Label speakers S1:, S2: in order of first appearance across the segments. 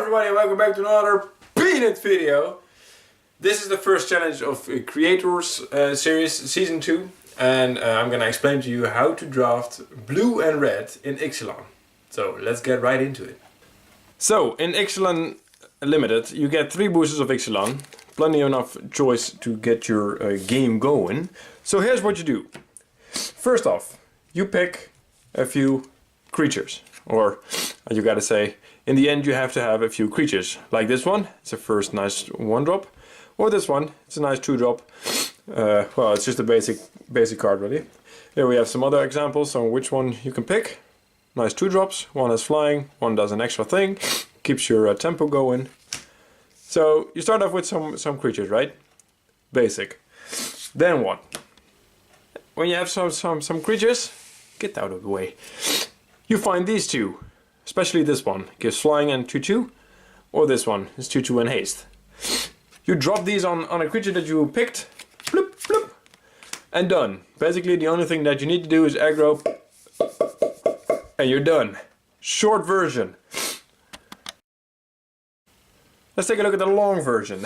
S1: everybody, welcome back to another peanut video. This is the first challenge of CreaYTors series season 2, and I'm gonna explain to you how to draft blue and red in Ixalan. So let's get right into it. So in Ixalan Limited you get 3 boosters of Ixalan, plenty enough choice to get your game going. So here's what you do. First off, you pick a few creatures, or you gotta say, in the end you have to have a few creatures. Like this one, it's a first nice 1-drop, or this one, it's a nice 2-drop. Well, it's just a basic card really. Here we have some other examples on which one you can pick. Nice 2-drops, one is flying, one does an extra thing, keeps your tempo going. So you start off with some creatures, right? Basic. Then what? When you have some creatures, get out of the way. You find these two, especially this one, gives flying and 2/2, or this one is 2/2 and haste. You drop these on a creature that you picked, bloop, bloop, and done. Basically the only thing that you need to do is aggro, and you're done. Short version. Let's take a look at the long version.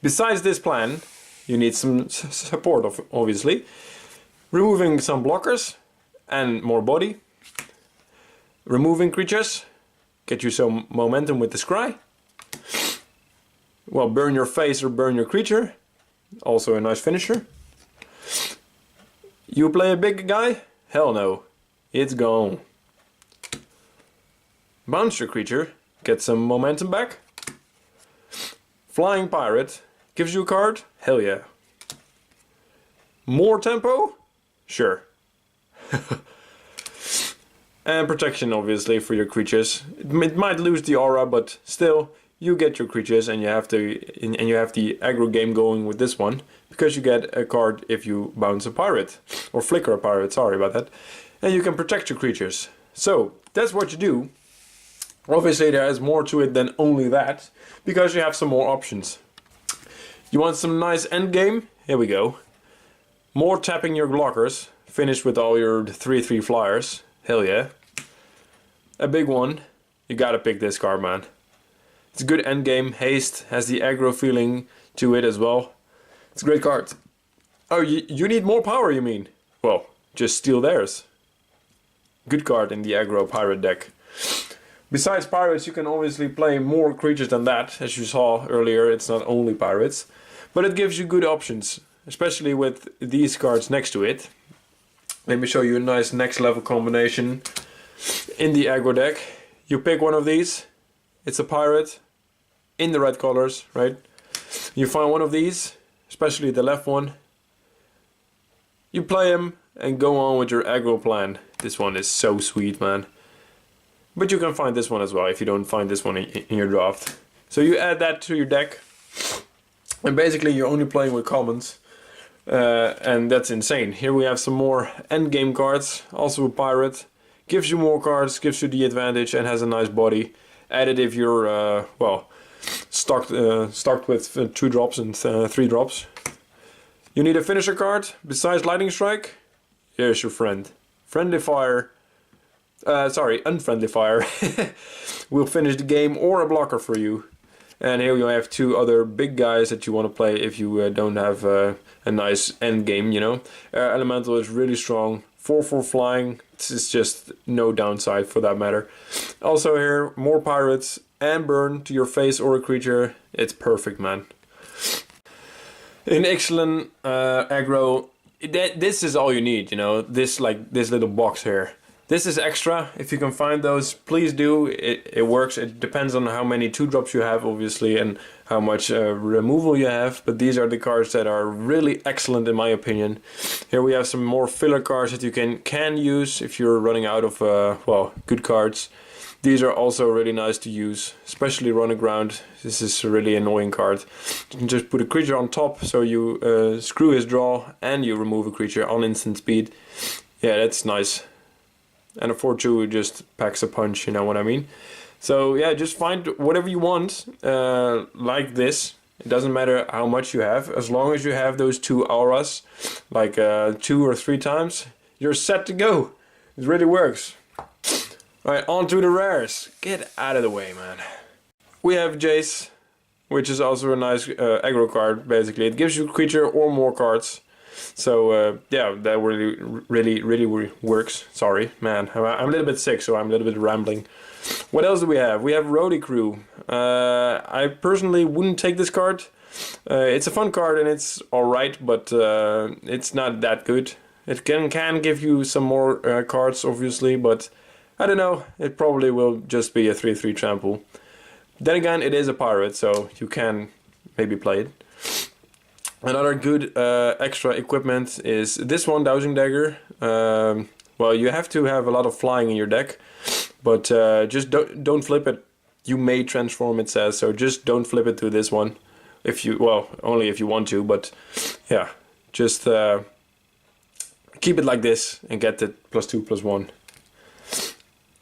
S1: Besides this plan, you need some support, obviously. Removing some blockers and more body. Removing creatures, get you some momentum with the scry. Well, burn your face or burn your creature, also a nice finisher. You play a big guy? Hell no, it's gone. Bounce your creature, get some momentum back. Flying pirate, gives you a card? Hell yeah. More tempo? Sure. And protection obviously for your creatures. It might lose the aura, but still you get your creatures, and you have the aggro game going with this one, because you get a card if you bounce a pirate or flicker a pirate, sorry about that. And you can protect your creatures. So that's what you do. Obviously there is more to it than only that, because you have some more options. You want some nice end game? Here we go. More tapping your blockers, finish with all your 3/3 flyers. Hell yeah. A big one. You gotta pick this card, man. It's a good endgame. Haste has the aggro feeling to it as well. It's a great card. Oh, you need more power, you mean? Well, just steal theirs. Good card in the aggro pirate deck. Besides pirates, you can obviously play more creatures than that. As you saw earlier, it's not only pirates. But it gives you good options, especially with these cards next to it. Let me show you a nice next level combination in the aggro deck. You pick one of these, it's a pirate in the red colors, right? You find one of these, especially the left one. You play him and go on with your aggro plan. This one is so sweet, man. But you can find this one as well if you don't find this one in your draft. So you add that to your deck, and basically you're only playing with commons. And that's insane. Here we have some more endgame cards, also a pirate. Gives you more cards, gives you the advantage, and has a nice body. Added if you're, well, stocked with 2 drops and 3 drops. You need a finisher card, besides Lightning Strike. Here's your friend. Friendly Fire, Unfriendly Fire. Will finish the game, or a blocker for you. And here you have 2 other big guys that you want to play if you don't have a nice end game, you know. Elemental is really strong. 4/4 flying. It's just no downside for that matter. Also here, more pirates and burn to your face or a creature. It's perfect, man. In Ixalan aggro, this is all you need, you know. This little box here. This is extra. If you can find those, please do. It works. It depends on how many 2-drops you have, obviously, and how much removal you have. But these are the cards that are really excellent in my opinion. Here we have some more filler cards that you can use if you're running out of well, good cards. These are also really nice to use, especially run aground. This is a really annoying card. You can just put a creature on top, so you screw his draw and you remove a creature on instant speed. Yeah, that's nice. And a 4/2 just packs a punch, you know what I mean? So yeah, just find whatever you want, like this. It doesn't matter how much you have, as long as you have those 2 auras, like 2 or 3 times, you're set to go. It really works. Alright, on to the rares. Get out of the way, man. we have Jace, which is also a nice aggro card. Basically, it gives you creature or more cards. So yeah, that really works. Sorry, man, I'm a little bit sick, so I'm a little bit rambling. What else do we have? We have Roadie Crew. I personally wouldn't take this card. It's a fun card and it's alright, but it's not that good. It can give you some more cards, obviously, but I don't know. It probably will just be a 3/3 trample. Then again, it is a pirate, so you can maybe play it. Another good extra equipment is this one, Dowsing Dagger. Well, you have to have a lot of flying in your deck, but just don't flip it. You may transform, it says, so just don't flip it to this one. If you, well, only if you want to, but yeah, just keep it like this and get the +2/+1.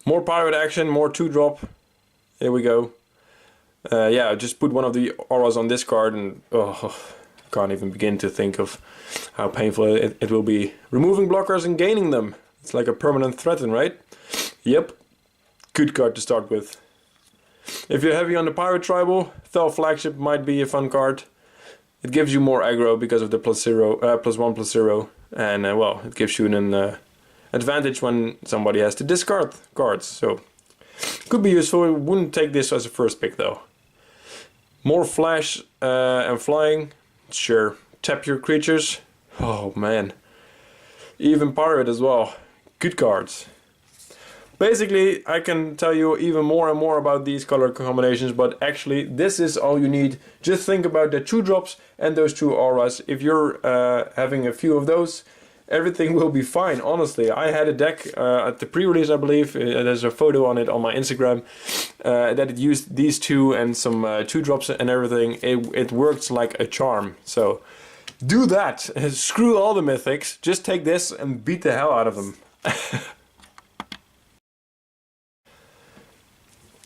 S1: More pirate action, more 2-drop. Here we go. Yeah, just put one of the auras on this card and can't even begin to think of how painful it will be. Removing blockers and gaining them. It's like a permanent threaten, right? Yep. Good card to start with. If you're heavy on the pirate tribal, Thel Flagship might be a fun card. It gives you more aggro because of the +1/+0, and well, it gives you an advantage when somebody has to discard cards. So could be useful. I wouldn't take this as a first pick though. More flash and flying. Sure. Tap your creatures. Oh man. Even pirate as well. Good cards. Basically, I can tell you even more and more about these color combinations, but actually this is all you need. Just think about the 2-drops and those 2 auras. If you're having a few of those, everything will be fine, honestly. I had a deck at the pre-release, I believe. There's a photo on it on my Instagram that it used these 2 and some 2-drops and everything. It works like a charm. So do that. Screw all the mythics. Just take this and beat the hell out of them.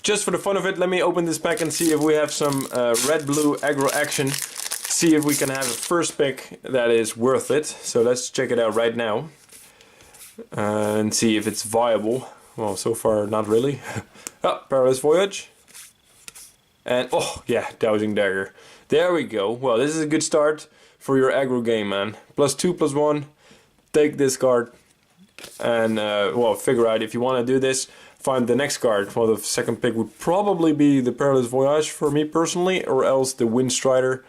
S1: Just for the fun of it, let me open this pack and see if we have some red-blue aggro action. See if we can have a first pick that is worth it. So let's check it out right now. And see if it's viable. Well, so far not really. Oh, Perilous Voyage. And oh yeah, Dowsing Dagger. There we go. Well, this is a good start for your aggro game, man. +2/+1. Take this card. And well, figure out if you want to do this. Find the next card. Well, the second pick would probably be the Perilous Voyage for me personally, or else the Windstrider.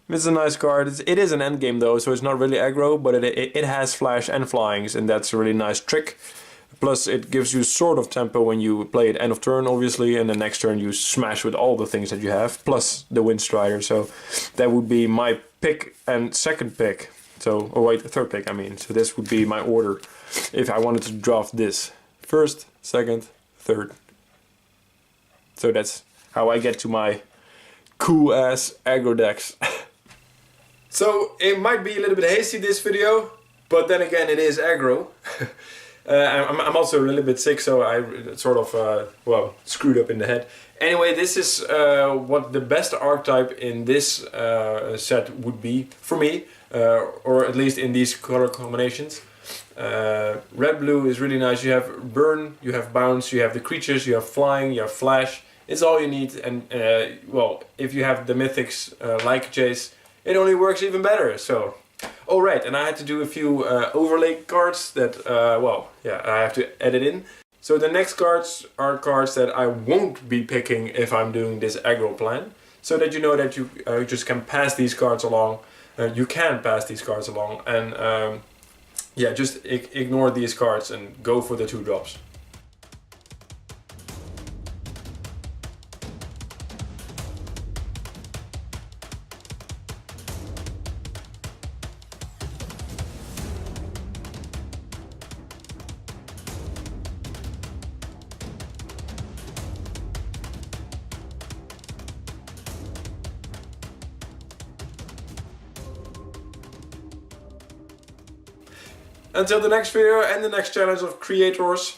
S1: It's a nice card. It is an endgame though, so it's not really aggro, but it has flash and flyings, and that's a really nice trick. Plus, it gives you sort of tempo when you play it end of turn, obviously, and the next turn you smash with all the things that you have, plus the Windstrider. So that would be my pick and second pick. So, oh wait, the third pick, I mean. So this would be my order if I wanted to draft this. First, second, third. So that's how I get to my cool ass aggro decks. So it might be a little bit hasty, this video, but then again it is aggro. I'm also a little bit sick, so I sort of well, screwed up in the head. Anyway, this is what the best archetype in this set would be for me, or at least in these color combinations. Red-blue is really nice. You have burn, you have bounce, you have the creatures, you have flying, you have flash. It's all you need, and well, if you have the mythics like Jace, it only works even better. So, oh right, and I had to do a few overlay cards that, well, yeah, I have to edit in. So the next cards are cards that I won't be picking if I'm doing this aggro plan, so that you know that you just can pass these cards along. You can pass these cards along, and yeah, just ignore these cards and go for the 2-drops. Until the next video and the next challenge of CreaYTors,